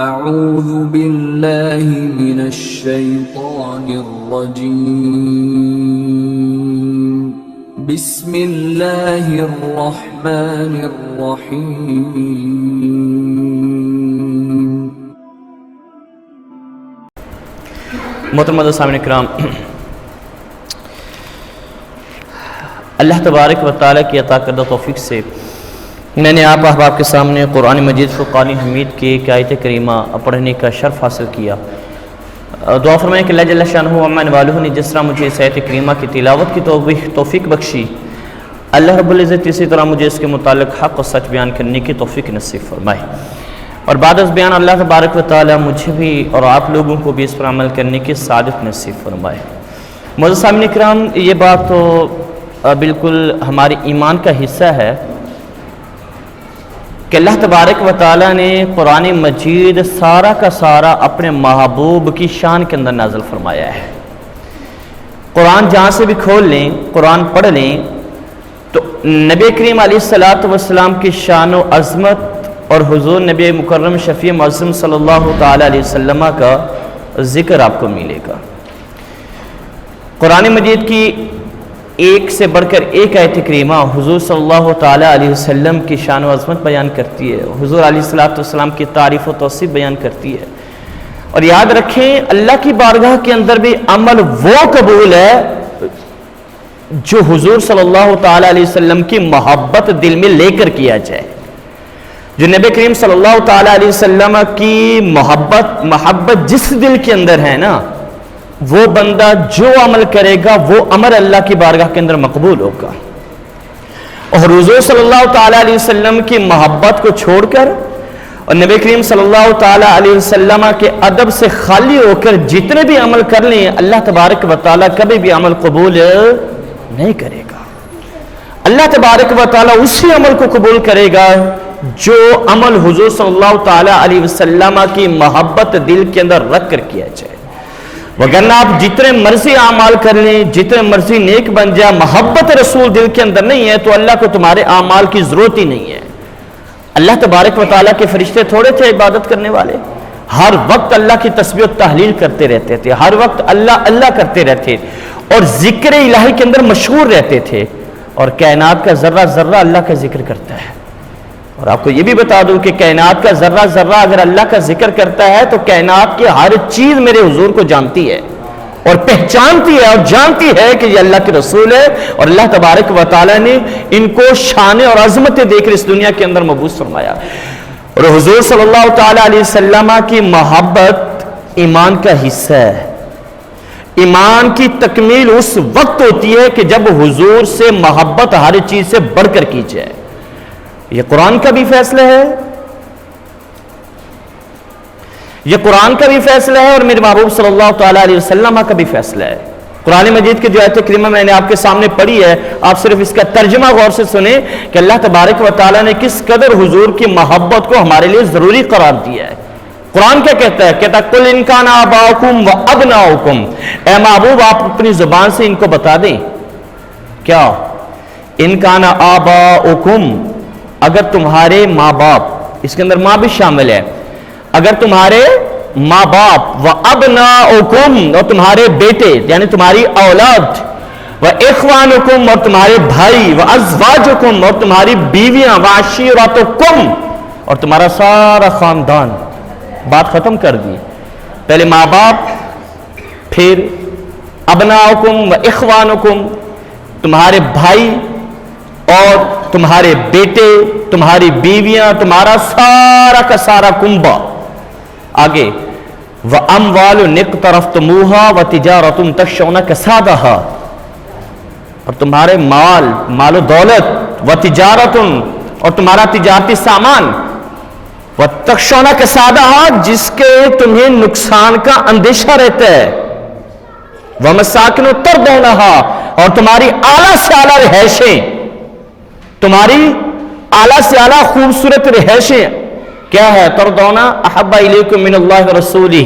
اعوذ باللہ من الشیطان الرجیم بسم اللہ الرحمن الرحیم۔ محترم سامعین کرام، اللہ تبارک و تعالیٰ کی عطا کردہ توفیق سے میں نے آپ احباب کے سامنے قرآن مجید فرقان حمید کی ایک آیت کریمہ پڑھنے کا شرف حاصل کیا۔ دعا فرمائیں کہ اللہ جل شانہ عما والہ نے جس طرح مجھے اس آیت کریمہ کی تلاوت کی توفیق بخشی، اللہ رب العزت اسی طرح مجھے اس کے متعلق حق و سچ بیان کرنے کی توفیق نصیب فرمائے، اور بعد از بیان اللہ تبارک و تعالیٰ مجھے بھی اور آپ لوگوں کو بھی اس پر عمل کرنے کی سعادت نصیب فرمائے۔ معزز سامعین کرام، یہ بات تو بالکل ہمارے ایمان کا حصہ ہے کہ اللہ تبارک و تعالیٰ نے قرآن مجید سارا کا سارا اپنے محبوب کی شان کے اندر نازل فرمایا ہے۔ قرآن جہاں سے بھی کھول لیں، قرآن پڑھ لیں تو نبی کریم علیہ السلام کی شان و عظمت اور حضور نبی مکرم شفیع معظم صلی اللہ تعالیٰ علیہ وسلم کا ذکر آپ کو ملے گا۔ قرآن مجید کی ایک سے بڑھ کر ایک آیت کریمہ حضور صلی اللہ تعالیٰ علیہ وسلم کی شان و عظمت بیان کرتی ہے، حضور علیہ السلام کی تعریف و توصیف بیان کرتی ہے، اور یاد رکھیں اللہ کی بارگاہ کے اندر بھی عمل وہ قبول ہے جو حضور صلی اللہ تعالیٰ علیہ وسلم کی محبت دل میں لے کر کیا جائے۔ جو نبی کریم صلی اللہ تعالیٰ علیہ وسلم کی محبت جس دل کے اندر ہے نا، وہ بندہ جو عمل کرے گا وہ عمل اللہ کی بارگاہ کے اندر مقبول ہوگا۔ اور حضور صلی اللہ تعالیٰ علیہ وسلم کی محبت کو چھوڑ کر اور نبی کریم صلی اللہ تعالیٰ علیہ وسلم کے ادب سے خالی ہو کر جتنے بھی عمل کر لیں، اللہ تبارک و تعالیٰ کبھی بھی عمل قبول نہیں کرے گا۔ اللہ تبارک و تعالیٰ اسی عمل کو قبول کرے گا جو عمل حضور صلی اللہ تعالیٰ علیہ وسلم کی محبت دل کے اندر رکھ کر کیا جائے۔ وگرنہ آپ جتنے مرضی اعمال کر لیں، جتنے مرضی نیک بن جائے، محبت رسول دل کے اندر نہیں ہے تو اللہ کو تمہارے اعمال کی ضرورت ہی نہیں ہے۔ اللہ تبارک و تعالیٰ کے فرشتے تھوڑے تھے عبادت کرنے والے، ہر وقت اللہ کی تسبیح و تحلیل کرتے رہتے تھے، ہر وقت اللہ اللہ کرتے رہتے اور ذکر الہی کے اندر مشغول رہتے تھے، اور کائنات کا ذرہ ذرہ اللہ کا ذکر کرتا ہے۔ اور آپ کو یہ بھی بتا دوں کہ کائنات کا ذرہ ذرہ اگر اللہ کا ذکر کرتا ہے تو کائنات کی ہر چیز میرے حضور کو جانتی ہے اور پہچانتی ہے اور جانتی ہے کہ یہ اللہ کے رسول ہے، اور اللہ تبارک و تعالیٰ نے ان کو شان اور عظمتیں دے کر اس دنیا کے اندر مبعوث فرمایا۔ اور حضور صلی اللہ تعالیٰ علیہ وسلم کی محبت ایمان کا حصہ ہے۔ ایمان کی تکمیل اس وقت ہوتی ہے کہ جب حضور سے محبت ہر چیز سے بڑھ کر کی جائے۔ یہ قرآن کا بھی فیصلہ ہے، یہ قرآن کا بھی فیصلہ ہے، اور میرے محبوب صلی اللہ تعالیٰ علیہ وسلم کا بھی فیصلہ ہے۔ قرآن مجید کی جو آیت کریمہ میں نے آپ کے سامنے پڑھی ہے، آپ صرف اس کا ترجمہ غور سے سنیں کہ اللہ تبارک و تعالیٰ نے کس قدر حضور کی محبت کو ہمارے لیے ضروری قرار دیا ہے۔ قرآن کیا کہتا ہے؟ کہتا ہے قُلْ إِنْ كَانَ آبَاؤُكُمْ وَأَبْنَاؤُكُمْ، اے محبوب آپ اپنی زبان سے ان کو بتا دیں کیا، إِنْ كَانَ آبَاؤُكُمْ، اگر تمہارے ماں باپ، اس کے اندر ماں بھی شامل ہے، اگر تمہارے ماں باپ، وَأَبْنَاؤُكُمْ، اور تمہارے بیٹے یعنی تمہاری اولاد، وَإِخْوَانُكُمْ، اور تمہارے بھائی، وَأَزْوَاجُكُمْ، اور تمہاری بیویاں، وَعَشِيرَتُكُمْ، اور تمہارا سارا خاندان۔ بات ختم کر دی، پہلے ماں باپ، پھر ابناؤکم و اخوانکم، تمہارے بھائی اور تمہارے بیٹے، تمہاری بیویاں، تمہارا سارا کا سارا کنبہ۔ آگے وَأَمْوَالٌ اقْتَرَفْتُمُوهَا وَتِجَارَةٌ تَخْشَوْنَ كَسَادَهَا، اور تمہارے مال و دولت، وَتِجَارَةٌ، اور تمہارا تجارتی سامان، وَتَخْشَوْنَ كَسَادَهَا، جس کے تمہیں نقصان کا اندیشہ رہتا ہے، وَمَسَاكِنُ تَرْضَوْنَهَا، اور تمہاری اعلیٰ سے اعلیٰ رہائشیں، تمہاری اعلیٰ سے اعلیٰ خوبصورت رہائشیں کیا ہے؟ تَرْضَوْنَ أَحَبَّ إِلَيْكُم مِّنَ اللَّهِ وَرَسُولِهِ،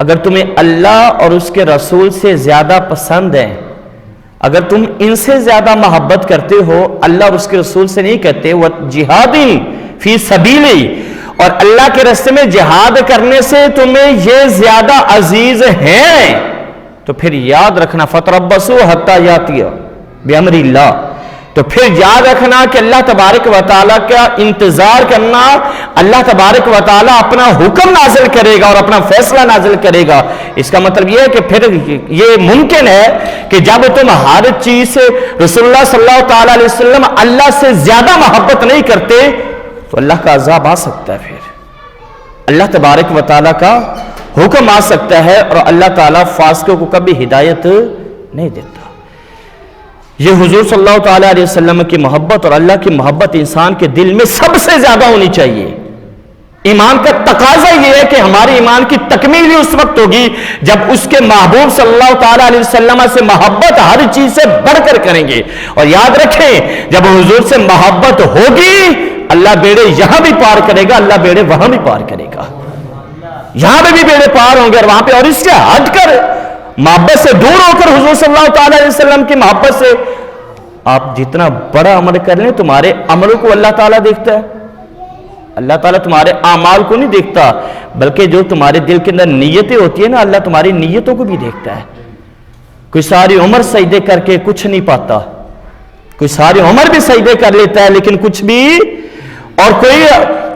اگر تمہیں اللہ اور اس کے رسول سے زیادہ پسند ہے، اگر تم ان سے زیادہ محبت کرتے ہو، اللہ اور اس کے رسول سے نہیں کہتے، وہ جہاد فی سبیلی، اور اللہ کے راستے میں جہاد کرنے سے تمہیں یہ زیادہ عزیز ہیں، تو پھر یاد رکھنا فتربصوا حتی یاتی بامر اللہ، تو پھر یاد رکھنا کہ اللہ تبارک و تعالیٰ کا انتظار کرنا، اللہ تبارک و تعالیٰ اپنا حکم نازل کرے گا اور اپنا فیصلہ نازل کرے گا۔ اس کا مطلب یہ ہے کہ پھر یہ ممکن ہے کہ جب تم ہر چیز سے رسول اللہ صلی اللہ تعالیٰ علیہ وسلم اللہ سے زیادہ محبت نہیں کرتے تو اللہ کا عذاب آ سکتا ہے، پھر اللہ تبارک و تعالیٰ کا حکم آ سکتا ہے، اور اللہ تعالیٰ فاسقوں کو کبھی ہدایت نہیں دیتا۔ یہ حضور صلی اللہ تعالیٰ علیہ وسلم کی محبت اور اللہ کی محبت انسان کے دل میں سب سے زیادہ ہونی چاہیے۔ ایمان کا تقاضا یہ ہے کہ ہماری ایمان کی تکمیل ہی اس وقت ہوگی جب اس کے محبوب صلی اللہ تعالیٰ علیہ وسلم سے محبت ہر چیز سے بڑھ کر کریں گے۔ اور یاد رکھیں جب حضور سے محبت ہوگی اللہ بیڑے یہاں بھی پار کرے گا، اللہ بیڑے وہاں بھی پار کرے گا، یہاں پہ بھی بیڑے پار ہوں گے اور وہاں پہ، اور اس سے ہٹ کر محبت سے دور ہو کر حضور صلی اللہ تعالیٰ علیہ وسلم کی محبت سے آپ جتنا بڑا عمل کر لیں تمہارے عملوں کو اللہ تعالیٰ دیکھتا ہے۔ اللہ تعالیٰ تمہارے اعمال کو نہیں دیکھتا، بلکہ جو تمہارے دل کے اندر نیتیں ہوتی ہیں نا، اللہ تمہاری نیتوں کو بھی دیکھتا ہے۔ کوئی ساری عمر سجدے کر کے کچھ نہیں پاتا، کوئی ساری عمر بھی سجدے کر لیتا ہے لیکن کچھ بھی، اور کوئی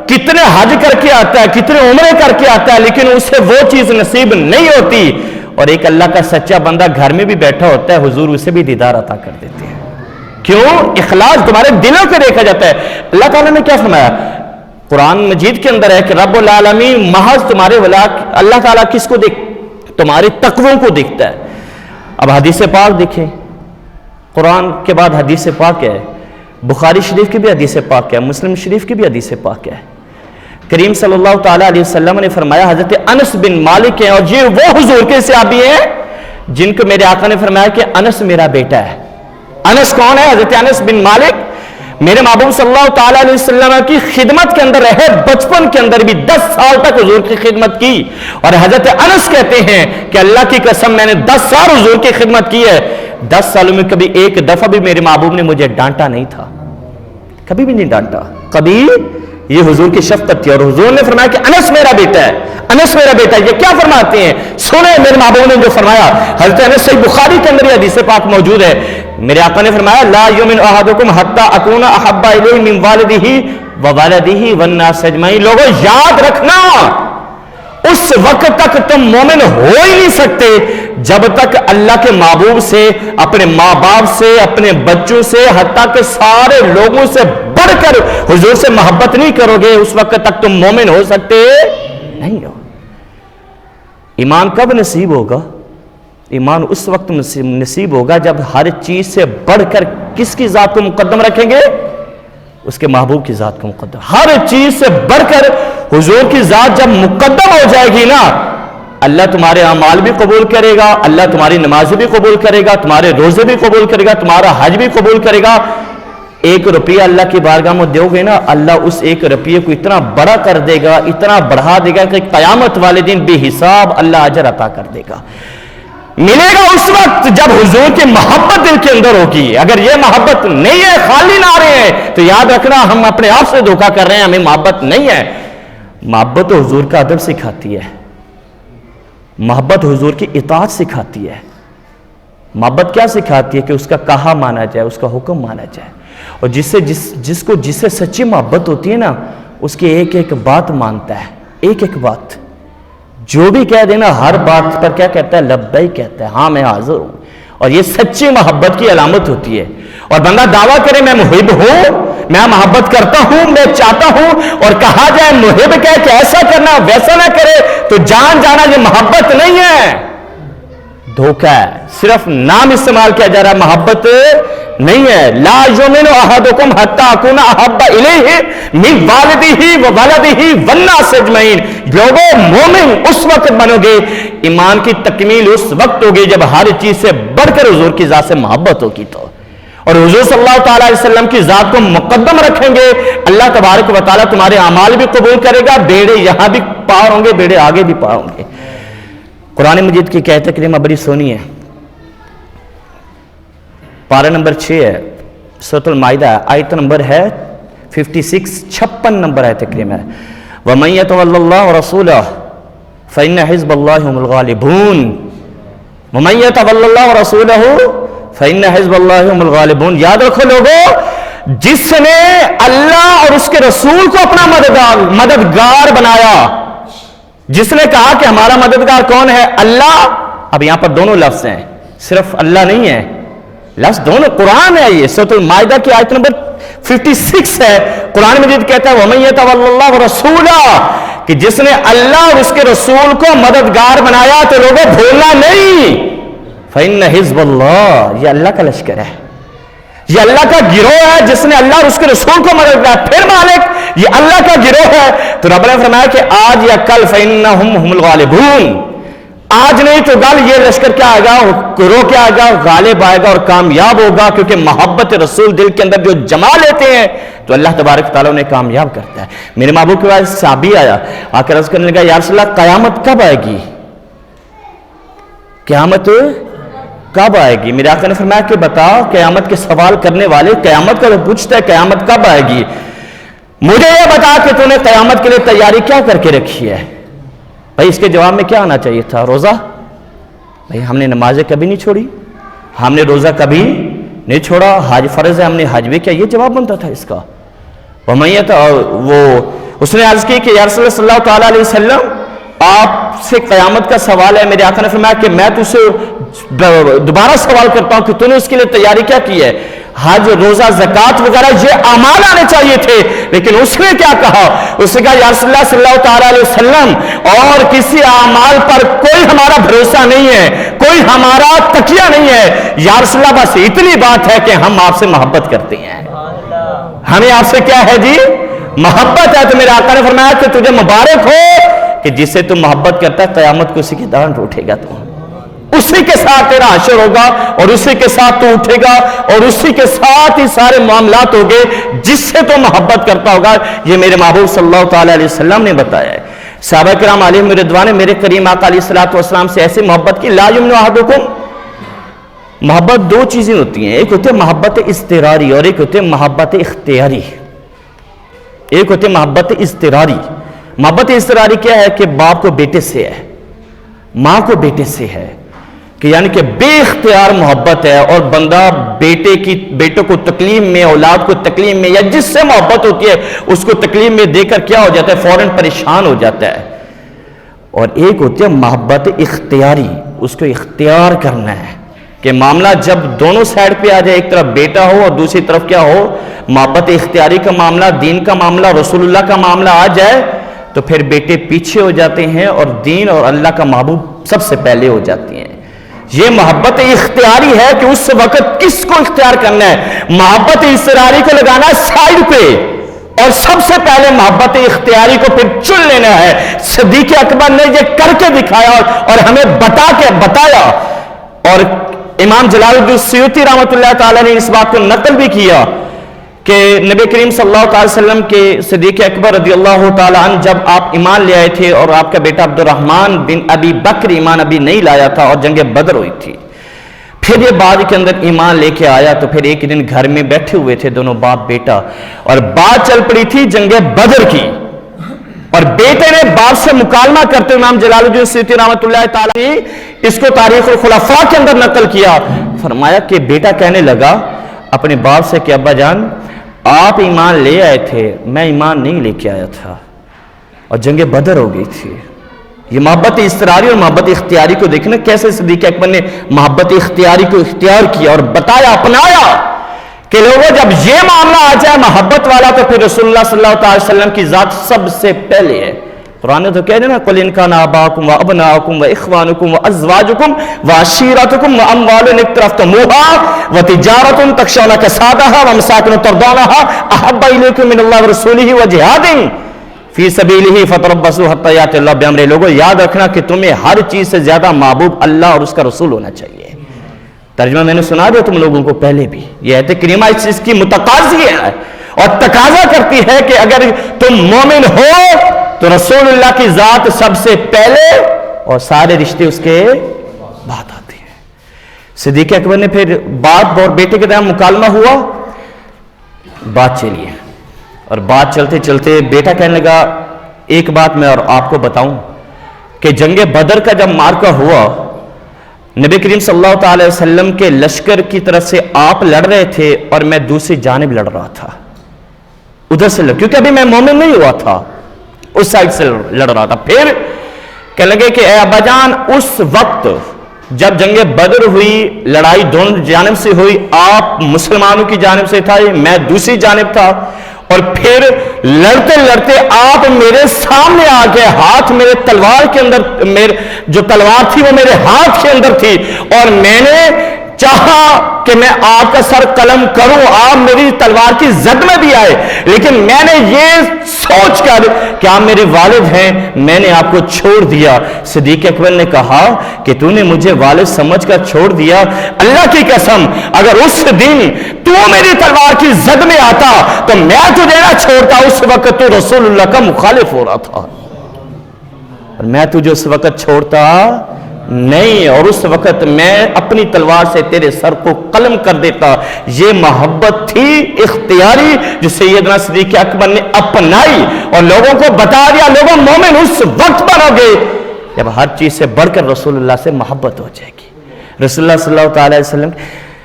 کتنے حج کر کے آتا ہے، کتنے عمرے کر کے آتا ہے لیکن اسے وہ چیز نصیب نہیں ہوتی، اور ایک اللہ کا سچا بندہ گھر میں بھی بیٹھا ہوتا ہے، حضور اسے بھی دیدار عطا کر دیتے ہیں۔ کیوں؟ اخلاص تمہارے دلوں کو دیکھا جاتا ہے۔ اللہ تعالیٰ نے کیا فرمایا قرآن مجید کے اندر ہے کہ رب العالمین محض تمہارے اللہ تعالیٰ کس کو دیکھ؟ تمہارے تقوی کو دیکھتا ہے۔ اب حدیث پاک دیکھیں، قرآن کے بعد حدیث پاک ہے، بخاری شریف کی بھی حدیث پاک ہے، مسلم شریف کی بھی حدیث پاک ہے۔ کریم صلی اللہ تعالیٰ علیہ وسلم نے فرمایا، حضرت انس بن مالک ہیں اور یہ وہ حضور کے صحابی ہیں جن کو میرے آقا نے فرمایا کہ انس میرا بیٹا ہے۔ انس کون ہے؟ حضرت انس بن مالک میرے محبوب صلی اللہ تعالیٰ علیہ وسلم کی خدمت کے اندر رہے، بچپن کے اندر بھی 10 سال تک حضور کی خدمت کی، اور حضرت انس کہتے ہیں کہ اللہ کی قسم میں نے 10 سال حضور کی خدمت کی ہے، 10 سالوں میں کبھی ایک دفعہ بھی میرے محبوب نے مجھے ڈانٹا نہیں تھا، کبھی بھی نہیں ڈانٹا، کبھی۔ یہ حضور کی شفقت تھی، اور حضور نے فرمایا کہ انس میرا بیٹا ہے، انس میرا بیٹا ہے۔ یہ کیا فرماتے ہیں؟ سنیں میرے محبوب نے جو فرمایا، حضرت انس صحیح بخاری کے اندر یہ حدیث پاک موجود ہے، میرے آقا نے فرمایا لا یؤمن احدکم حتی اکون احب الیہ من والدہ وولدہ والناس اجمعین۔ لوگوں یاد رکھنا اس وقت تک تم مومن ہو ہی نہیں سکتے جب تک اللہ کے محبوب سے، اپنے ماں باپ سے، اپنے بچوں سے، حتیٰ کہ سارے لوگوں سے بڑھ کر حضور سے محبت نہیں کرو گے، اس وقت تک تم مومن ہو سکتے نہیں ہو۔ ایمان کب نصیب ہوگا؟ ایمان اس وقت نصیب ہوگا جب ہر چیز سے بڑھ کر کس کی ذات کو مقدم رکھیں گے؟ اس کے محبوب کی ذات کو مقدم۔ ہر چیز سے بڑھ کر حضور کی ذات جب مقدم ہو جائے گی نا، اللہ تمہارے اعمال بھی قبول کرے گا، اللہ تمہاری نمازیں بھی قبول کرے گا، تمہارے روزے بھی قبول کرے گا، تمہارا حج بھی قبول کرے گا۔ 1 روپیہ اللہ کی بارگاہ میں دو گے نا، اللہ اس 1 روپیے کو اتنا بڑا کر دے گا، اتنا بڑھا دے گا کہ قیامت والے دن بے حساب اللہ اجر عطا کر دے گا۔ ملے گا اس وقت جب حضور کی محبت دل کے اندر ہوگی۔ اگر یہ محبت نہیں ہے، خالی نہ رہے ہیں، تو یاد رکھنا ہم اپنے آپ سے دھوکہ کر رہے ہیں، ہمیں محبت نہیں ہے۔ محبت حضور کا ادب سکھاتی ہے، محبت حضور کی اطاعت سکھاتی ہے۔ محبت کیا سکھاتی ہے؟ کہ اس کا کہا مانا جائے، اس کا حکم مانا جائے، اور جس سے سچی محبت ہوتی ہے نا، اس کی ایک ایک بات مانتا ہے، ایک ایک بات، جو بھی کہہ دینا ہر بات پر کیا کہتا ہے؟ لبیک کہتا ہے، ہاں میں حاضر ہوں۔ اور یہ سچی محبت کی علامت ہوتی ہے۔ اور بندہ دعویٰ کرے میں محب ہوں، میں محبت کرتا ہوں، میں چاہتا ہوں، اور کہا جائے محب کہے کہ ایسا کرنا ویسا نہ کرے، تو جان جانا یہ محبت نہیں ہے، دھوکہ ہے، صرف نام استعمال کیا جا رہا ہے، محبت نہیں ہے۔ لا یؤمن احدکم حتی اکون احب الیہ من والدہ وولدہ والناس اجمعین۔ لوگوں مومن اس وقت بنو گے، ایمان کی تکمیل اس وقت ہوگی جب ہر چیز سے بڑھ کر حضور کی ذات سے محبت ہوگی تو، اور حضور صلی اللہ تعالیٰ علیہ وسلم کی ذات کو مقدم رکھیں گے، اللہ تبارک و تعالیٰ تمہارے اعمال بھی قبول کرے گا، بیڑے یہاں بھی پار ہوں گے، بیڑے آگے بھی پار ہوں گے۔ قرآن مجید کی آیت کریمہ بڑی سونی ہے، پارہ نمبر 6 ہے، سورۃ المائدہ، آیت نمبر ہے 56 نمبر آیت کریمہ ہے۔ وَمَن يَتَوَلَّ اللَّهَ وَرَسُولَهُ فَإِنَّ حِزْبَ اللَّهِ هُمُ الْغَالِبُونَ وَمَن يَتَوَلَّ اللَّهَ وَرَسُولَهُ فَإِنَّ حِزْبَ اللَّهِ هُمُ الْغَالِبُونَ. یاد رکھو لوگو، جس نے اللہ اور اس کے رسول کو اپنا مددگار بنایا، جس نے کہا کہ ہمارا مددگار کون ہے؟ اللہ. اب یہاں پر دونوں لفظ ہیں، صرف اللہ نہیں ہے، لفظ دونوں. قرآن ہے یہ، سورۃ المائدہ کی آیت نمبر 56 ہے. قرآن مجید کہتا ہے وَمَن يَتَوَلَّ اللَّهَ وَرَسُولَهُ، کہ جس نے اللہ اور اس کے رسول کو مددگار بنایا تو لوگوں بھولنا نہیں. فَإِنَّ حِزْبَ اللَّهِ، یہ اللہ کا لشکر ہے، یہ اللہ کا گروہ ہے جس نے اللہ اور اس کے رسول کو مدد کیا. پھر مالک یہ اللہ کا گروہ ہے. تو رب نے فرمایا کہ آج یا کل فَإِنَّهُمْ هُمُ الْغَالِبُونَ، آج نہیں تو کل یہ لشکر کیا آئے گا، گروہ کیا آئے گا، غالب آئے گا اور کامیاب ہوگا. کیونکہ محبت رسول دل کے اندر جو جما لیتے ہیں تو اللہ تبارک تعالیٰ انہیں کامیاب کرتا ہے. میرے محبوب کے بعد صحابی آیا، آ کر عرض کرنے لگا یا رسول اللہ قیامت کب آئے گی؟ قیامت کب آئے گی؟ میرے آقا نے فرمایا کہ بتا، قیامت کے سوال کرنے والے قیامت کا پوچھتا ہے قیامت کب آئے گی، مجھے یہ بتا کہ تو نے قیامت کے لیے تیاری کیا کر کے رکھی ہے. بھائی اس کے جواب میں کیا آنا چاہیے تھا؟ روزہ. بھائی ہم نے نمازیں کبھی نہیں چھوڑی، ہم نے روزہ کبھی نہیں چھوڑا، حج فرض ہے ہم نے حج بھی کیا. یہ جواب بنتا تھا اس کا. اس نے عرض کی کہ یا رسول اللہ صلی اللہ تعالیٰ علیہ وسلم آپ سے قیامت کا سوال ہے. میرے آقا نے فرمایا کہ میں تجھ سے دوبارہ سوال کرتا ہوں کہ تو نے اس کے لیے تیاری کیا کی ہے. حج، روزہ، زکوٰۃ وغیرہ یہ اعمال آنے چاہیے تھے، لیکن اس نے کیا کہا؟ اس نے کہا یا رسول اللہ صلی اللہ تعالیٰ علیہ وسلم اور کسی اعمال پر کوئی ہمارا بھروسہ نہیں ہے، کوئی ہمارا تکیہ نہیں ہے. یا رسول اللہ بس اتنی بات ہے کہ ہم آپ سے محبت کرتے ہیں. ہمیں آپ سے کیا ہے جی؟ محبت ہے. تو میرے آقا نے فرمایا کہ تجھے مبارک ہو کہ جس سے تم محبت کرتا ہے قیامت کو اسی کے دوران اٹھے گا، تو اسی کے ساتھ تیرا حشر ہوگا اور اسی کے ساتھ تو اٹھے گا اور اسی کے ساتھ ہی سارے معاملات ہوگے جس سے تو محبت کرتا ہوگا. یہ میرے محبوب صلی اللہ تعالیٰ علیہ وسلم نے بتایا ہے. صحابہ کرام علیہم رضوان نے میرے کریم آقا علیہ السلام سے ایسے محبت کی. لا یمن احدکم، محبت دو چیزیں ہوتی ہیں، ایک ہوتی ہے محبت اضطراری اور ایک ہوتی ہے محبت اختیاری. ایک ہوتی ہے محبت اضطراری. محبت اضطراری کیا ہے کہ باپ کو بیٹے سے ہے، ماں کو بیٹے سے ہے، کہ یعنی کہ بے اختیار محبت ہے اور بندہ بیٹوں کو تکلیف میں، اولاد کو تکلیف میں، یا جس سے محبت ہوتی ہے اس کو تکلیف میں دے کر کیا ہو جاتا ہے؟ فوراً پریشان ہو جاتا ہے. اور ایک ہوتی ہے محبت اختیاری، اس کو اختیار کرنا ہے کہ معاملہ جب دونوں سائڈ پہ آ جائے، ایک طرف بیٹا ہو اور دوسری طرف کیا ہو؟ محبت اختیاری کا معاملہ، دین کا معاملہ، رسول اللہ کا معاملہ آ جائے تو پھر بیٹے پیچھے ہو جاتے ہیں اور دین اور اللہ کا محبوب سب سے پہلے ہو جاتی ہیں. یہ محبت اختیاری ہے کہ اس وقت کس کو اختیار کرنا ہے. محبت اضطراری کو لگانا ہے سائڈ پہ اور سب سے پہلے محبت اختیاری کو پھر چن لینا ہے. صدیق اکبر نے یہ کر کے دکھایا اور ہمیں بتایا. اور امام جلال الدین سیوطی رحمۃ اللہ تعالیٰ نے اس بات کو نقل بھی کیا کہ نبی کریم صلی اللہ علیہ وسلم کے صدیق اکبر رضی اللہ تعالیٰ عنہ جب آپ ایمان لے آئے تھے اور آپ کا بیٹا عبد الرحمن بن ابی بکر ایمان ابھی نہیں لایا تھا اور جنگ بدر ہوئی تھی، پھر یہ بعد کے اندر ایمان لے کے آیا تو پھر ایک دن گھر میں بیٹھے ہوئے تھے دونوں باپ بیٹا اور بات چل پڑی تھی جنگ بدر کی، اور بیٹے نے باپ سے مکالمہ کرتے امام جلال الدین سیوطی رحمۃ اللہ تعالیٰ نے اس کو تاریخ الخلفاء کے اندر نقل کیا. فرمایا کہ بیٹا کہنے لگا اپنے باپ سے کہ ابا جان آپ ایمان لے آئے تھے، میں ایمان نہیں لے کے آیا تھا اور جنگ بدر ہو گئی تھی. یہ محبت اضطراری اور محبت اختیاری کو دیکھنا کیسے صدیق اکبر نے محبت اختیاری کو اختیار کیا اور بتایا، اپنایا کہ لوگوں جب یہ معاملہ آ جائے محبت والا تو پھر رسول اللہ صلی اللہ علیہ وسلم کی ذات سب سے پہلے ہے. قرآن نے تو کہہ دینا قل ان کان آباؤکم وابناؤکم واخوانکم وازواجکم وعشیرتکم واموال اقترفتموها وتجارۃ تخشون کسادها ومساکن ترضونها احب الیکم من اللہ ورسولہ وجہاد فی سبیلہ فتربصوا حتی یأتی اللہ بامرہ. لوگوں یاد رکھنا کہ تمہیں ہر چیز سے زیادہ محبوب اللہ اور اس کا رسول ہونا چاہیے. ترجمہ میں نے سنا دیا تم لوگوں کو پہلے بھی. یہ آیت کریمہ اس چیز کی متقاضی ہے اور تقاضا کرتی ہے کہ اگر تم مومن ہو تو رسول اللہ کی ذات سب سے پہلے اور سارے رشتے اس کے بعد آتے ہیں. صدیق اکبر نے پھر باپ اور بیٹے کے درمیان مکالمہ ہوا، بات چلی ہے اور بات چلتے چلتے بیٹا کہنے لگا ایک بات میں اور آپ کو بتاؤں کہ جنگ بدر کا جب مارکہ ہوا، نبی کریم صلی اللہ تعالی وسلم کے لشکر کی طرف سے آپ لڑ رہے تھے اور میں دوسری جانب لڑ رہا تھا، ادھر سے کیونکہ ابھی میں مومن نہیں ہوا تھا، اس سائڈ سے لڑ رہا تھا۔ پھر کہنے لگے کہ اے ابا جان، اس وقت جب جنگ بدر ہوئی، لڑائی دونوں جانب سے ہوئی، آپ مسلمانوں کی جانب سے تھا، میں دوسری جانب تھا، اور پھر لڑتے لڑتے آپ میرے سامنے آ گئے، ہاتھ میرے تلوار کے اندر، جو تلوار تھی وہ میرے ہاتھ کے اندر تھی، اور میں نے چاہا کہ میں آپ کا سر قلم کروں، آپ میری تلوار کی زد میں بھی آئے، لیکن میں نے یہ سوچ کر کہ آپ میرے والد ہیں، میں نے آپ کو چھوڑ دیا۔ صدیق اکبر نے کہا کہ تو نے مجھے والد سمجھ کر چھوڑ دیا، اللہ کی قسم اگر اس دن تو میری تلوار کی زد میں آتا تو میں تجھے نہ چھوڑتا، اس وقت تو رسول اللہ کا مخالف ہو رہا تھا، اور میں تجھے اس وقت چھوڑتا نہیں، اور اس وقت میں اپنی تلوار سے تیرے سر کو قلم کر دیتا۔ یہ محبت تھی اختیاری جو سیدنا صدیق اکبر نے اپنائی، اور لوگوں کو بتا دیا، لوگوں مومن اس وقت بنو گے جب ہر چیز سے بڑھ کر رسول اللہ سے محبت ہو جائے گی۔ رسول اللہ صلی اللہ تعالی وسلم،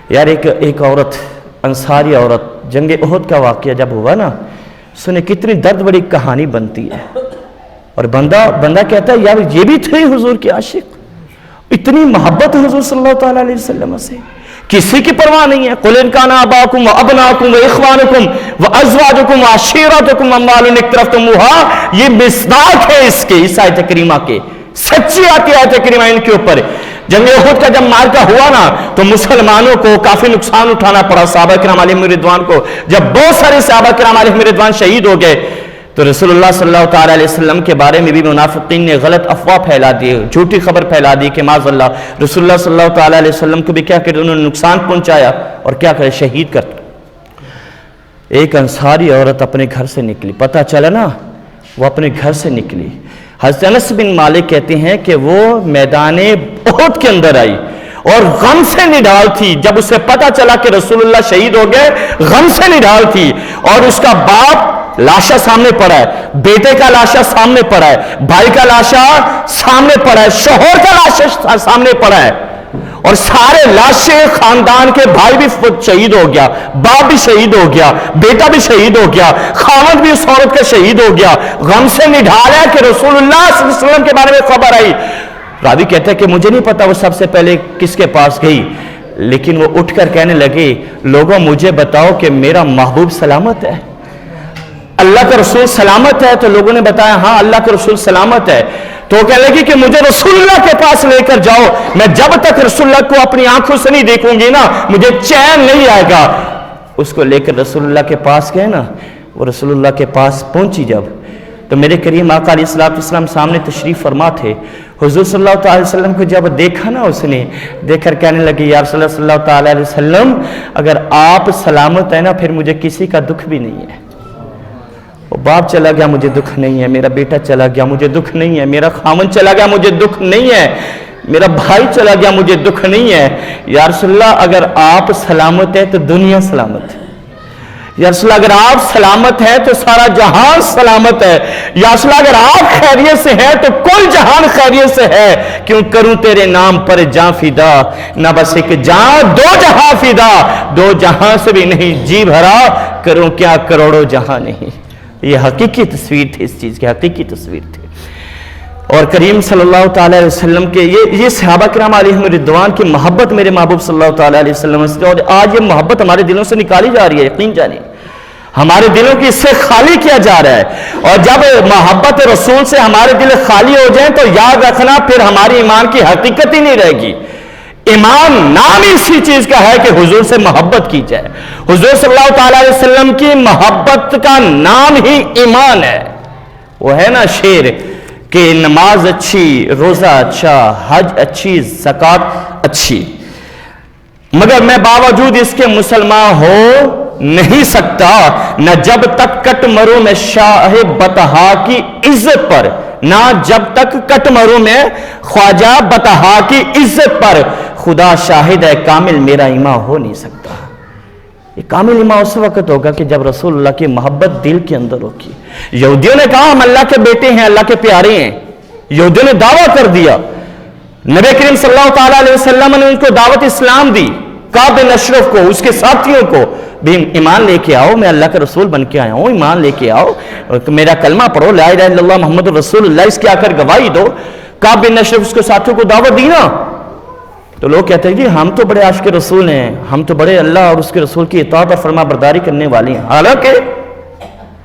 یار ایک عورت، انصاری عورت، جنگ احد کا واقعہ جب ہوا نا، سنے کتنی درد بڑی کہانی بنتی ہے، اور بندہ کہتا ہے یار یہ بھی تھے حضور کے عاشق، اتنی محبت حضور صلی اللہ تعالی علیہ وسلم سے، کسی کی پرواہ نہیں ہے۔ قُلْ إِنْ كَانَ آبَاؤُكُمْ وَأَبْنَاؤُكُمْ وَإِخْوَانُكُمْ وَأَزْوَاجُكُمْ وَعَشِيرَتُكُمْ وَأَمْوَالٌ اقْتَرَفْتُمُوهَا، یہ مصداق ہے اس آیت کریمہ کے، سچی آیت کریمہ ان کے اوپر۔ جنگ احد کا جب مارکہ ہوا نا تو مسلمانوں کو کافی نقصان اٹھانا پڑا، صحابہ کرام علیہم رضوان کو، جب بہت سارے صحابہ کرام علیہم رضوان شہید ہو گئے تو رسول اللہ صلی اللہ تعالی علیہ وسلم کے بارے میں بھی منافقین نے غلط افواہ پھیلا دی، جھوٹی خبر پھیلا دی کہ معاذ اللہ رسول اللہ صلی اللہ تعالی علیہ وسلم کو بھی کیا کہ انہوں نے نقصان پہنچایا اور کیا کرے شہید کر۔ ایک انصاری عورت اپنے گھر سے نکلی، پتہ چلا نا وہ اپنے گھر سے نکلی، حضرت انس بن مالک کہتے ہیں کہ وہ میدان احد کے اندر آئی اور غم سے نڈال تھی، جب اسے پتہ چلا کہ رسول اللہ شہید ہو گئے غم سے نڈال تھی، اور اس کا باپ لاشا سامنے پڑا ہے، بیٹے کا لاشا سامنے پڑا ہے، بھائی کا لاشا سامنے پڑا ہے، شوہر کا لاشا سامنے پڑا ہے، اور سارے لاشیں خاندان کے، بھائی بھی شہید ہو گیا، باپ بھی شہید ہو گیا، بیٹا بھی شہید ہو گیا، خاوند بھی اس عورت کا شہید ہو گیا، غم سے نڈھالا کہ رسول اللہ صلی اللہ علیہ وسلم کے بارے میں خبر آئی۔ راوی کہتا ہے کہ مجھے نہیں پتا وہ سب سے پہلے کس کے پاس گئی، لیکن وہ اٹھ کر کہنے لگے لوگوں مجھے بتاؤ کہ میرا محبوب سلامت ہے، اللہ کا رسول سلامت ہے؟ تو لوگوں نے بتایا ہاں اللہ کا رسول سلامت ہے۔ تو وہ کہنے لگی کہ مجھے رسول اللہ کے پاس لے کر جاؤ، میں جب تک رسول اللہ کو اپنی آنکھوں سے نہیں دیکھوں گی نا مجھے چین نہیں آئے گا۔ اس کو لے کر رسول اللہ کے پاس گئے نا، وہ رسول اللہ کے پاس پہنچی جب تو میرے کریم آقا علیہ السلام سامنے تشریف فرما تھے۔ حضور صلی اللہ تعالی وسلم کو جب دیکھا نا اس نے، دیکھ کر کہنے لگی یا رسول اللہ صلی اللہ تعالی علیہ وسلم اگر آپ سلامت ہیں نا پھر مجھے کسی کا دکھ بھی نہیں ہے۔ وہ باپ چلا گیا مجھے دکھ نہیں ہے، میرا بیٹا چلا گیا مجھے دکھ نہیں ہے، میرا خاوند چلا گیا مجھے دکھ نہیں ہے، میرا بھائی چلا گیا مجھے دکھ نہیں ہے۔ یا رسول اللہ اگر آپ سلامت ہیں تو دنیا سلامت ہے، یا رسول اللہ اگر آپ سلامت ہیں تو سارا جہان سلامت ہے، یا رسول اللہ اگر آپ خیریت سے ہیں تو کل جہان خیریت سے ہے، کیوں کروں تیرے نام پر جاں فدا، نہ بس ایک جان دو جہاں فدا، دو جہاں سے بھی نہیں جی بھرا، کروں کیا کروڑوں جہاں نہیں۔ یہ حقیقی تصویر تھی، اس چیز کی حقیقی تصویر تھی۔ اور کریم صلی اللہ تعالی علیہ وسلم کے یہ صحابہ کرام علیہم رضوان کی محبت میرے محبوب صلی اللہ تعالی علیہ وسلم سے، اور آج یہ محبت ہمارے دلوں سے نکالی جا رہی ہے، یقین جانیں ہمارے دلوں کی اس سے خالی کیا جا رہا ہے۔ اور جب محبت رسول سے ہمارے دل خالی ہو جائیں تو یاد رکھنا پھر ہماری ایمان کی حقیقت ہی نہیں رہے گی۔ ایمان نام اسی چیز کا ہے کہ حضور سے محبت کی جائے، حضور صلی اللہ تعالی علیہ وسلم کی محبت کا نام ہی ایمان ہے۔ وہ ہے نا شعر کہ نماز اچھی، روزہ اچھا، حج اچھی، زکوٰۃ اچھی، مگر میں باوجود اس کے مسلمان ہو نہیں سکتا، نہ جب تک کٹ مروں میں شاہ بطحا کی عزت پر، نہ جب تک کٹ مروں میں خواجہ بطحا کی عزت پر، خدا شاہد ہے کامل میرا ایمان ہو نہیں سکتا۔ یہ کامل ایمان اس وقت ہوگا کہ جب رسول اللہ کی محبت دل کے اندر ہوگی، یہودیوں نے کہا ہم اللہ کے بیٹے ہیں، اللہ کے پیارے ہیں، یہودیوں نے دعویٰ کر دیا. نبی کریم صلی اللہ تعالیٰ علیہ وسلم نے ان کو دعوت اسلام دی. کعب بن اشرف کو، اس کے ساتھیوں کو بھی ایمان لے کے آؤ، میں اللہ کا رسول بن کے آیا ہوں، ایمان لے کے آؤ، میرا کلمہ پڑھو، لا الہ الا اللہ محمد رسول اللہ، اس کے آ کر گواہی دو. کعب بن اشرف اس کے ساتھیوں کو دعوت دی نا، تو لوگ کہتے ہیں جی ہم تو بڑے عاشق رسول ہیں، ہم تو بڑے اللہ اور اس کے رسول کی اطاعت اور فرما برداری کرنے والے ہیں. حالانکہ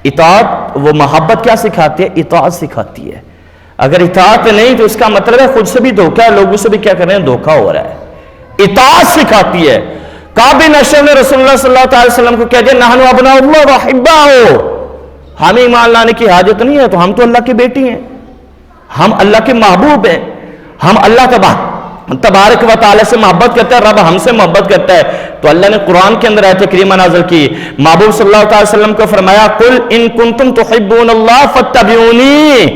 اطاعت وہ محبت کیا سکھاتی ہے؟ اطاعت سکھاتی ہے. اگر اطاعت نہیں تو اس کا مطلب ہے خود سے بھی دھوکہ ہے، لوگوں سے بھی کیا کر رہے ہیں؟ دھوکہ ہو رہا ہے. اطاعت سکھاتی ہے. کعب بن اشرف نے رسول اللہ صلی اللہ علیہ وسلم کو کہہ دیا نحن ابناء اللہ واحباؤہ، ہمیں ایمان لانے کی حاجت نہیں ہے، تو ہم تو اللہ کی بیٹی ہیں، ہم اللہ کے محبوب ہیں، ہم اللہ تبارک و تعالی سے محبت کرتا ہے، رب ہم سے محبت کرتا ہے. تو اللہ نے قرآن کے اندر آیت کریمہ نازل کی، محبوب صلی اللہ علیہ وسلم کو فرمایا قل ان کنتم تحبون اللہ فاتبعونی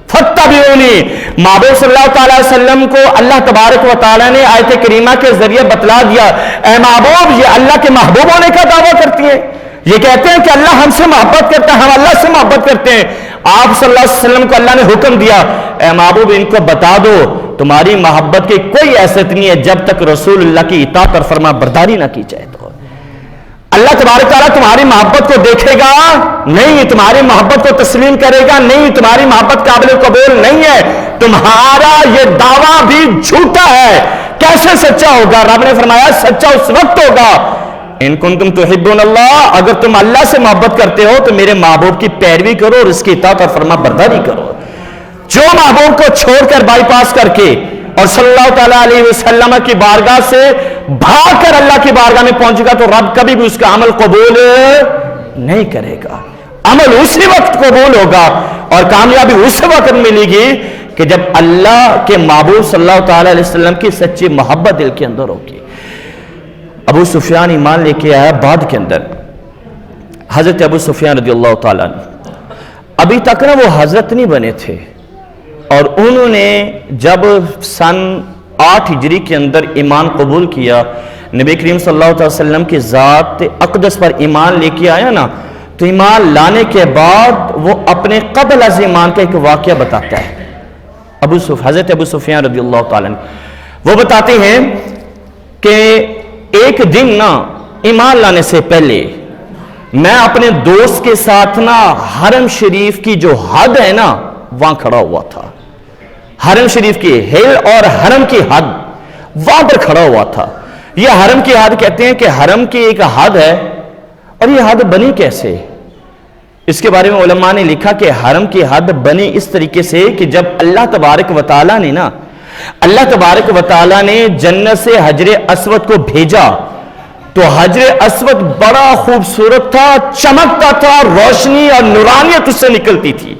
فتبعونی. محبوب صلی اللہ تعالیٰ وسلم کو اللہ تبارک و تعالیٰ نے آیت کریمہ کے ذریعے بتلا دیا اے محبوب یہ اللہ کے محبوب ہونے کا دعویٰ کرتی ہیں، یہ کہتے ہیں کہ اللہ ہم سے محبت کرتا ہے، ہم اللہ سے محبت کرتے ہیں. آپ صلی اللہ علیہ وسلم کو اللہ نے حکم دیا اے محبوب ان کو بتا دو تمہاری محبت کی کوئی حیثیت نہیں ہے جب تک رسول اللہ کی اطاعت اور فرما برداری نہ کی جائے. تو اللہ تبارک تعالیٰ تمہاری محبت کو دیکھے گا نہیں، تمہاری محبت کو تسلیم کرے گا نہیں، تمہاری محبت قابل قبول نہیں ہے، تمہارا یہ دعویٰ بھی جھوٹا ہے. کیسے سچا ہوگا؟ رب نے فرمایا سچا اس وقت ہوگا ان کنتم تحبون اللہ، اگر تم اللہ سے محبت کرتے ہو تو میرے محبوب کی پیروی کرو اور اس کی اطاعت اور فرما برداری کرو. جو محبوب کو چھوڑ کر بائی پاس کر کے اور صلی اللہ تعالیٰ علیہ وسلم کی بارگاہ سے بھاگ کر اللہ کی بارگاہ میں پہنچے گا تو رب کبھی بھی اس کا عمل قبول نہیں کرے گا. عمل اسی وقت قبول ہوگا اور کامیابی اس وقت ملے گی کہ جب اللہ کے محبوب صلی اللہ تعالیٰ علیہ وسلم کی سچی محبت دل کے اندر ہوگی. ابو سفیان ایمان لے کے آیا بعد کے اندر. حضرت ابو سفیان رضی اللہ تعالیٰ ابھی تک نا وہ حضرت نہیں بنے تھے، اور انہوں نے جب سن 8 ہجری کے اندر ایمان قبول کیا، نبی کریم صلی اللہ علیہ وسلم کی ذات اقدس پر ایمان لے کے آیا نا، تو ایمان لانے کے بعد وہ اپنے قبل از ایمان کا ایک واقعہ بتاتا ہے. حضرت ابو سفیان رضی اللہ تعالیٰ وہ بتاتے ہیں کہ ایک دن نا ایمان لانے سے پہلے میں اپنے دوست کے ساتھ نا حرم شریف کی جو حد ہے نا وہاں کھڑا ہوا تھا. حرم شریف کی ہل اور حرم کی حد وہاں پر کھڑا ہوا تھا. یہ حرم کی حد کہتے ہیں کہ حرم کی ایک حد ہے، اور یہ حد بنی کیسے؟ اس کے بارے میں علماء نے لکھا کہ حرم کی حد بنی اس طریقے سے کہ جب اللہ تبارک و تعالیٰ نے نا اللہ و تعالیٰ نے جنت سے حجر اسود کو بھیجا تو حجر اسود بڑا خوبصورت تھا، چمکتا تھا، روشنی اور نورانیت اس سے نکلتی تھی.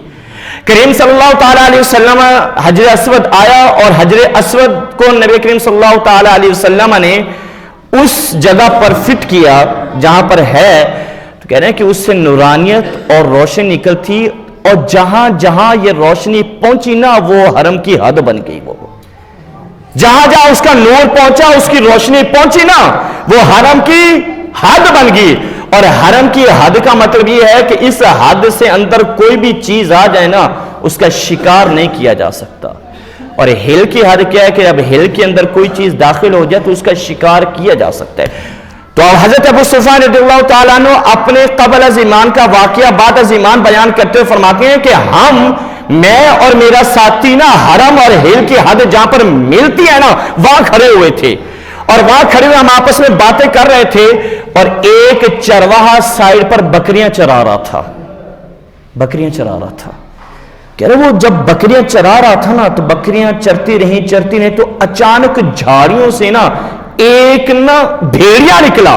کریم صلی اللہ تعالیٰ علیہ وسلم حجر اسود آیا اور حجر اسود کو نبی کریم صلی اللہ تعالیٰ علیہ وسلم نے اس جگہ پر فٹ کیا جہاں پر ہے، تو کہہ رہے ہیں کہ اس سے نورانیت اور روشنی نکلتی، اور جہاں جہاں یہ روشنی پہنچی نا وہ حرم کی حد بن گئی. وہ جہاں جہاں اس کا نور پہنچا، اس کی روشنی پہنچی نا وہ حرم کی حد بن گئی. اور حرم کی حد کا مطلب یہ ہے کہ اس حد سے اندر کوئی بھی چیز آ جائے نا اس کا شکار نہیں کیا جا سکتا. اور ہل کی حد کیا ہے کہ جب ہل کے اندر کوئی چیز داخل ہو جائے تو اس کا شکار کیا جا سکتا ہے. تو حضرت ابو سفیان رضی اللہ تعالیٰ عنہ اپنے قبل از ایمان کا واقعہ بعد از ایمان بیان کرتے ہوئے فرماتے ہیں کہ میں اور میرا ساتھی نا حرم اور ہل کی حد جہاں پر ملتی ہے نا وہاں کھڑے ہوئے تھے، اور وہاں کھڑے ہوئے ہم آپس میں باتیں کر رہے تھے، اور ایک چرواہا سائیڈ پر بکریاں چرا رہا تھا. کہہ رہے وہ جب بکریاں چرا رہا تھا نا تو بکریاں چرتی رہیں تو اچانک جھاڑیوں سے نا ایک نا بھیڑیا نکلا،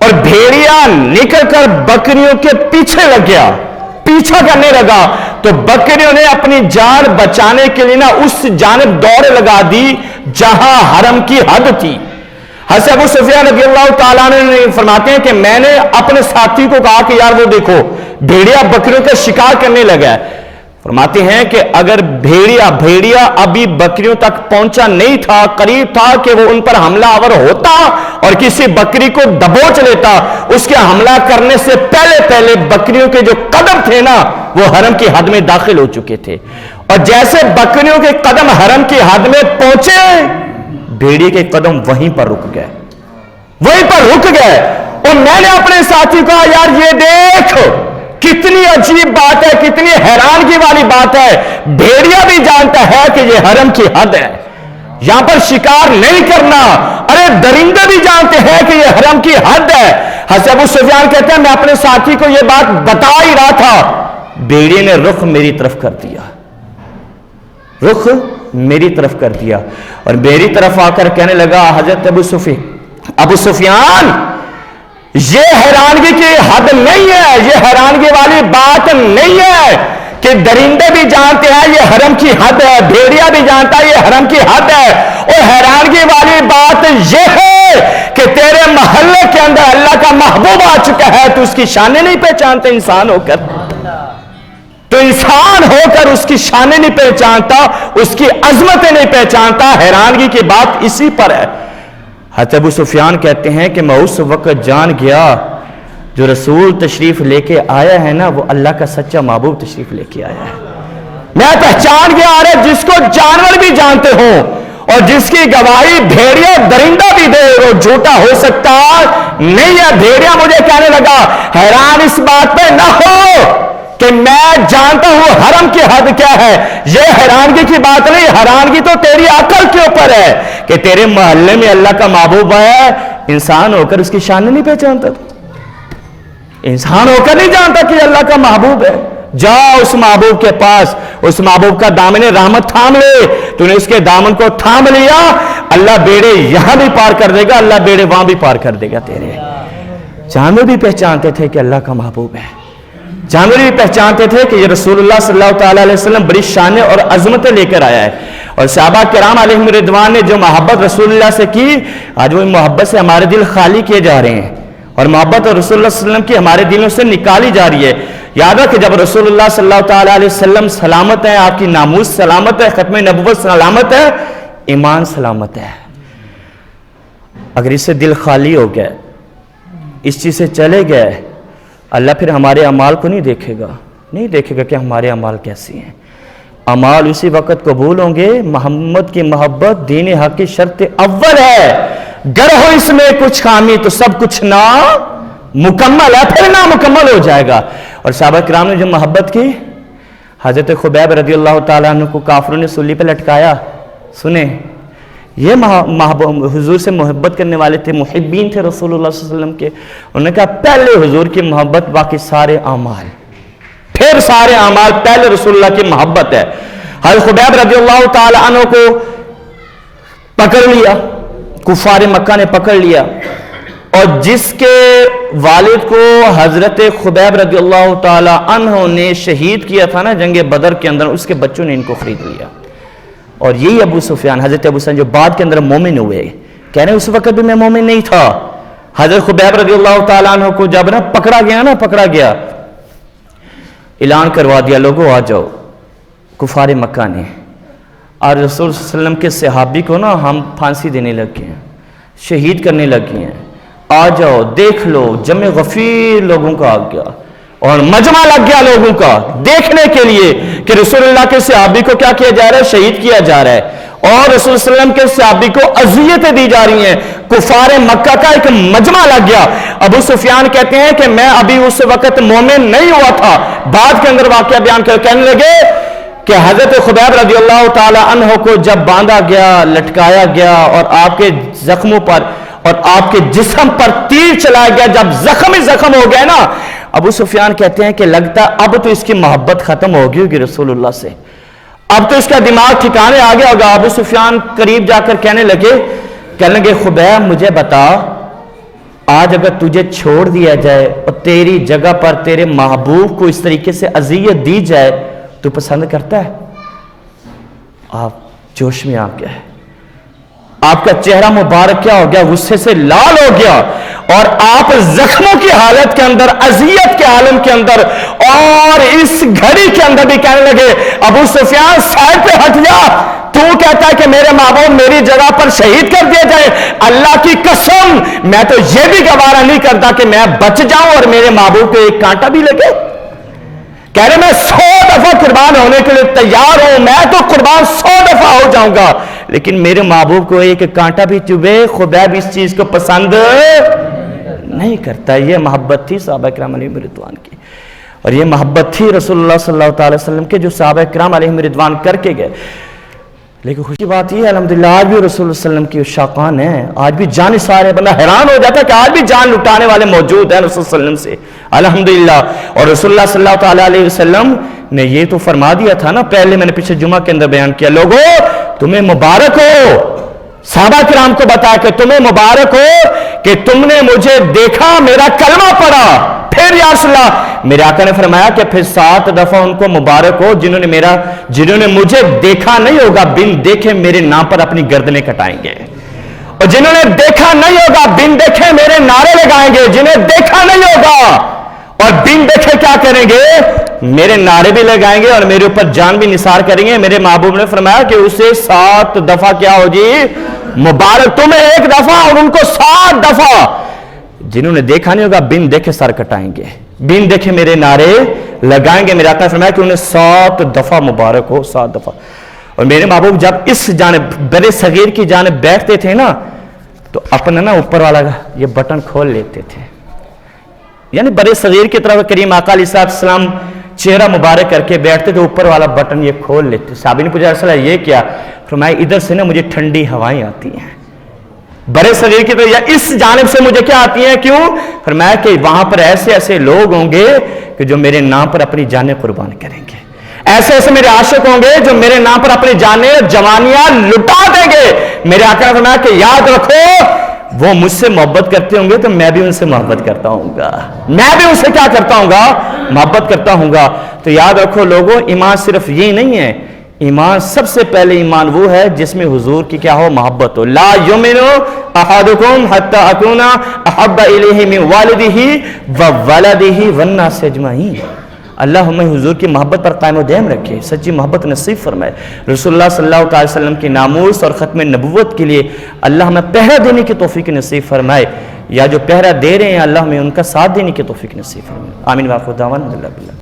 اور بھیڑیا نکل کر بکریوں کے پیچھے لگ گیا، پیچھا کرنے لگا. تو بکریوں نے اپنی جان بچانے کے لیے نا اس جانب دوڑ لگا دی جہاں حرم کی حد تھی. حضرت ابو سفیان رضی اللہ تعالیٰ نے فرماتے ہیں کہ میں نے اپنے ساتھی کو کہا کہ یار وہ دیکھو بھیڑیا بکریوں کا شکار کرنے لگا ہے. فرماتے ہیں کہ اگر بھیڑیا ابھی بکریوں تک پہنچا نہیں تھا، قریب تھا کہ وہ ان پر حملہ آور ہوتا اور کسی بکری کو دبوچ لیتا، اس کے حملہ کرنے سے پہلے بکریوں کے جو قد قدم تھے نا وہ حرم کی حد میں داخل ہو چکے تھے، اور جیسے بکریوں کے قدم حرم کی حد میں پہنچے بھیڑیے کے قدم وہیں پر رک گئے، وہیں پر رک گئے۔ اور میں نے اپنے ساتھی کہا یار یہ دیکھ کتنی عجیب بات ہے، کتنی حیرانگی والی بات ہے، بھیڑیا بھی جانتا ہے کہ یہ حرم کی حد ہے، یہاں پر شکار نہیں کرنا، ارے درندے بھی جانتے ہیں کہ یہ حرم کی حد ہے۔ حضرت ابو سفیان کہتے ہیں میں اپنے ساتھی کو یہ بات بتا ہی رہا تھا، بھیڑیے نے رخ میری طرف کر دیا، رخ میری طرف کر دیا، اور میری طرف آ کر کہنے لگا حضرت ابو سفیان یہ حیرانگی کی حد نہیں ہے، یہ حیرانگی والی بات نہیں ہے کہ درندے بھی جانتے ہیں یہ حرم کی حد ہے، بھیڑیا بھی جانتا ہے یہ حرم کی حد ہے، اور حیرانگی والی بات یہ ہے کہ تیرے محلے کے اندر اللہ کا محبوب آ چکا ہے، تو اس کی شانیں نہیں پہچانتے انسان ہو کر، تو انسان ہو کر اس کی شانیں نہیں پہچانتا، اس کی عظمتیں نہیں پہچانتا، حیرانگی کی بات اسی پر ہے۔ حضرت ابو سفیان کہتے ہیں کہ میں اس وقت جان گیا جو رسول تشریف لے کے آیا ہے نا وہ اللہ کا سچا محبوب تشریف لے کے آیا ہے، میں پہچان گیا، ارے جس کو جانور بھی جانتے ہوں اور جس کی گواہی بھیڑیا درندہ بھی دے وہ جھوٹا ہو سکتا نہیں ہے۔ بھیڑیا مجھے کہنے لگا حیران اس بات پہ نہ ہو کہ میں جانتا ہوں حرم کی حد کیا ہے، یہ حیرانگی کی بات نہیں، حیرانگی تو تیری عقل کے اوپر ہے کہ تیرے محلے میں اللہ کا محبوب ہے، انسان ہو کر اس کی شان نہیں پہچانتا، انسان ہو کر نہیں جانتا کہ اللہ کا محبوب ہے۔ جا اس محبوب کے پاس، اس محبوب کا دامن رحمت تھام لے، تو نے اس کے دامن کو تھام لیا، اللہ بیڑے یہاں بھی پار کر دے گا، اللہ بیڑے وہاں بھی پار کر دے گا تیرے۔ جانور بھی پہچانتے تھے کہ اللہ کا محبوب ہے، جانور بھی پہچانتے تھے کہ یہ رسول اللہ صلی اللہ تعالیٰ علیہ وسلم بڑی شانیں اور عظمتیں لے کر آیا ہے، اور صحابہ کرام علیہم رضوان نے جو محبت رسول اللہ سے کی آج وہ محبت سے ہمارے دل خالی کیے جا رہے ہیں، اور محبت رسول اللہ صلی اللہ علیہ وسلم کی ہمارے دلوں سے نکالی جا رہی ہے۔ یاد رکھ کہ جب رسول اللہ صلی اللہ تعالیٰ علیہ وسلم سلامت ہے، آپ کی ناموس سلامت ہے، ختم نبوت سلامت ہے، ایمان سلامت ہے، اگر اس سے دل خالی ہو گئے، اس چیز سے چلے گئے، اللہ پھر ہمارے اعمال کو نہیں دیکھے گا کہ ہمارے اعمال کیسی ہیں۔ اعمال اسی وقت قبول ہوں گے محمد کی محبت دین حق کی شرط اول ہے، گر ہو اس میں کچھ خامی تو سب کچھ نا مکمل ہے، پھر نامکمل ہو جائے گا۔ اور صحابہ کرام نے جو محبت کی، حضرت خبیب رضی اللہ تعالیٰ عنہ کو کافروں نے سولی پہ لٹکایا، سنیں یہ حضور سے محبت کرنے والے تھے، محبین تھے رسول اللہ صلی اللہ علیہ وسلم کے، انہوں نے کہا پہلے حضور کی محبت باقی سارے اعمال، پھر سارے اعمال، پہلے رسول اللہ کی محبت ہے۔ حضرت خبیب رضی اللہ تعالیٰ عنہ کو پکڑ لیا، کفار مکہ نے پکڑ لیا، اور جس کے والد کو حضرت خبیب رضی اللہ تعالیٰ عنہ نے شہید کیا تھا نا جنگ بدر کے اندر، اس کے بچوں نے ان کو خرید لیا، اور یہی ابو سفیان، حضرت ابو سفیان جو بعد کے اندر مومن ہوئے، کہہ رہے ہیں اس وقت بھی میں مومن نہیں تھا۔ حضرت خبیب رضی اللہ تعالیٰ عنہ کو جب پکڑا گیا، اعلان کروا دیا لوگوں آ جاؤ، کفار مکہ نے، اور رسول صلی اللہ علیہ وسلم کے صحابی کو نا ہم پھانسی دینے لگ گئے ہیں، شہید کرنے لگ گئے ہیں، آ جاؤ دیکھ لو۔ جمع غفیر لوگوں کا آ گیا اور مجمع لگ گیا لوگوں کا دیکھنے کے لیے کہ رسول اللہ کے صحابی کو کیا کیا جا رہا ہے، شہید کیا جا رہا ہے، اور رسول صلی اللہ علیہ وسلم کے صحابی کو اذیتیں دی جا رہی ہیں۔ کفار مکہ کا ایک مجمع لگ گیا۔ ابو سفیان کہتے ہیں کہ میں ابھی اس وقت مومن نہیں ہوا تھا، بعد کے اندر واقعہ بیان کر کہنے لگے کہ حضرت خبیب رضی اللہ تعالی عنہ کو جب باندھا گیا، لٹکایا گیا، اور آپ کے زخموں پر اور آپ کے جسم پر تیر چلایا گیا، جب زخم ہی زخم ہو گئے نا، ابو سفیان کہتے ہیں کہ لگتا اب تو اس کی محبت ختم ہوگی رسول اللہ سے، اب تو اس کا دماغ ٹھکانے آ گیا ہوگا۔ ابو سفیان قریب جا کر کہنے لگے خبیب مجھے بتا، آج اگر تجھے چھوڑ دیا جائے اور تیری جگہ پر تیرے محبوب کو اس طریقے سے اذیت دی جائے تو پسند کرتا ہے؟ آپ جوش میں آ گئے، آپ کا چہرہ مبارک کیا ہو گیا، غصے سے لال ہو گیا، اور آپ زخموں کی حالت کے اندر، اذیت کے عالم کے اندر، اور اس گھڑی کے اندر بھی کہنے لگے ابو سفیان سائڈ پہ ہٹ جا، تو کہتا ہے کہ میرے محبوب میری جگہ پر شہید کر دیا جائے، اللہ کی قسم میں تو یہ بھی گوارا نہیں کرتا کہ میں بچ جاؤں اور میرے محبوب پہ ایک کانٹا بھی لگے۔ کہہ رہے میں 100 دفعہ قربان ہونے کے لیے تیار ہوں، میں تو قربان 100 دفعہ ہو جاؤں گا، لیکن میرے محبوب کو ایک کانٹا بھی چبھے خبیب اس چیز کو پسند نہیں کرتا۔ یہ محبت تھی صحابہ کرام علیہم رضوان کی، اور یہ محبت تھی رسول اللہ صلی اللہ تعالی وسلم کے جو صحابہ کرام علیہم رضوان کر کے گئے۔ لیکن خوشی بات یہ ہے الحمدللہ آج بھی رسول اللہ صلی اللہ علیہ وسلم کی شاقان ہیں، آج بھی جان سارے، بندہ حیران ہو جاتا ہے کہ آج بھی جان لٹانے والے موجود ہیں رسول صلی اللہ علیہ وسلم سے، الحمدللہ۔ اور رسول اللہ صلی اللہ تعالی علیہ وسلم نے یہ تو فرما دیا تھا نا، پہلے میں نے پچھلے جمعہ کے اندر بیان کیا، لوگوں تمہیں مبارک ہو، صحابہ کرام کو بتا کہ تمہیں مبارک ہو کہ تم نے مجھے دیکھا، میرا کلمہ پڑھا، پھر یا رسول اللہ میرے آقا نے فرمایا کہ پھر 7 دفعہ ان کو مبارک ہو جنہوں نے مجھے دیکھا نہیں ہوگا، بن دیکھے میرے نام پر اپنی گردنیں کٹائیں گے، اور جنہوں نے دیکھا نہیں ہوگا بن دیکھے میرے نعرے لگائیں گے، جنہیں دیکھا نہیں ہوگا اور بن دیکھے کیا کریں گے، میرے نعرے بھی لگائیں گے اور میرے اوپر جان بھی نثار کریں گے۔ میرے محبوب نے فرمایا کہ اسے 7 دفعہ کیا ہو جی مبارک، تمہیں 1 دفعہ اور ان کو 7 دفعہ، جنہوں نے دیکھا نہیں ہوگا بن دیکھے سر کٹائیں گے، بن دیکھے میرے نعرے لگائیں گے۔ میرے آقا نے فرمایا کہ انہیں 7 دفعہ مبارک ہو، 7 دفعہ۔ اور میرے محبوب جب اس جانب بڑے صغیر کی جانب بیٹھتے تھے نا تو اپنا نا اوپر والا یہ بٹن کھول لیتے تھے، یعنی بڑے صغیر کی طرف کریم آقا علیہ السلام چہرہ مبارک کر کے بیٹھتے تھے، اوپر والا بٹن یہ کھول لیتے۔ صحابی نے پوچھا رسول اللہ یہ کیا؟ فرمایا ادھر سے نا مجھے ٹھنڈی ہوائیں آتی ہیں، بڑے صغیر کی طرف، یا اس جانب سے مجھے کیا آتی ہیں، کیوں؟ فرمایا کہ وہاں پر ایسے ایسے لوگ ہوں گے کہ جو میرے نام پر اپنی جانیں قربان کریں گے، ایسے ایسے میرے عاشق ہوں گے جو میرے نام پر اپنی جانیں جوانیاں لٹا دیں گے۔ میرے آقا نے فرمایا کہ یاد رکھو وہ مجھ سے محبت کرتے ہوں گے تو میں بھی ان سے محبت کرتا ہوں گا، میں بھی ان سے کیا کرتا ہوں گا، محبت کرتا ہوں گا۔ تو یاد رکھو لوگوں، ایمان صرف یہ نہیں ہے، ایمان سب سے پہلے ایمان وہ ہے جس میں حضور کی کیا ہو، محبت ہو۔ لا یؤمن احدکم حتی اکون احب الیہ من والدہ وولدہ والناس اجمعین۔ اللہ ہمیں حضور کی محبت پر قائم و دائم رکھے، سچی محبت نصیب فرمائے۔ رسول اللہ صلی اللہ علیہ وسلم کی ناموس اور ختم نبوت کے لیے اللہ ہمیں پہرہ دینے کی توفیق نصیب فرمائے، یا جو پہرہ دے رہے ہیں اللہ ہمیں ان کا ساتھ دینے کی توفیق نصیب فرمائے۔ آمین واخر دعوانا الحمدللہ۔